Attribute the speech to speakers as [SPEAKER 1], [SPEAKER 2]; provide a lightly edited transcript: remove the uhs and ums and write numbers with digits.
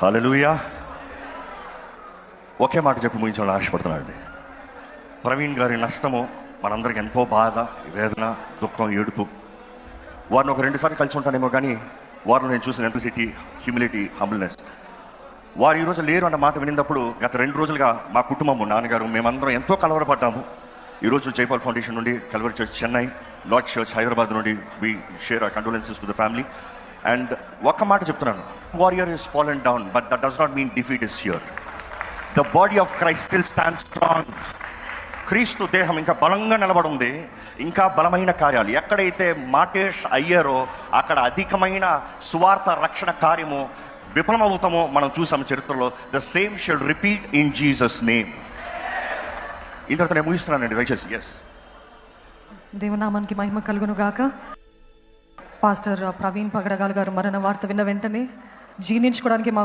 [SPEAKER 1] హల్లెలూయా. ఒకే మాట చెప్పి ముగించాలని ఆశపడుతున్నానండి. ప్రవీణ్ గారి నష్టము మనందరికి ఎంతో బాధ, వేదన, దుఃఖం, ఏడుపు. వారిని ఒక 2 సార్లు కలిసి ఉంటానేమో కానీ వారిని నేను చూసిన ఎంప్లిసిటీ, హ్యూమిలిటీ, హంబుల్నెస్. వారు ఈరోజు లేరు అన్న మాట వినినప్పుడు గత 2 రోజులుగా మా కుటుంబము, నాన్నగారు, మేమందరం ఎంతో కలవరపడ్డాము. ఈరోజు జైపాల్ ఫౌండేషన్ నుండి, Calvary church Chennai, Lord church Hyderabad నుండి we share our condolences to the family. And ఒక్క మాట చెప్తున్నాను, warrior is fallen down but that does not mean defeat is here. The body of Christ still stand strong. క్రీస్తు దేహం ఇంకా బలంగా నిలబడి ఉంది. ఇంకా బలమైన కార్యాలు ఎక్కడైతే మాటేష్ అయ్యారో అక్కడ అధికమైన సువార్త రక్షణ కార్యము విఫలమవుతామో మనం చూసాము చరిత్రలో. The same should repeat in Jesus name. ఇంతటితో నేను ముగిస్తున్నానండి, దయచేసి. ఎస్,
[SPEAKER 2] దేవనామానికి మహిమ కలుగును గాక. పాస్టర్ ప్రవీణ్ పగడగాల్ గారు మరణ వార్త విన్న వెంటనే జీర్ణించుకోవడానికి మాకు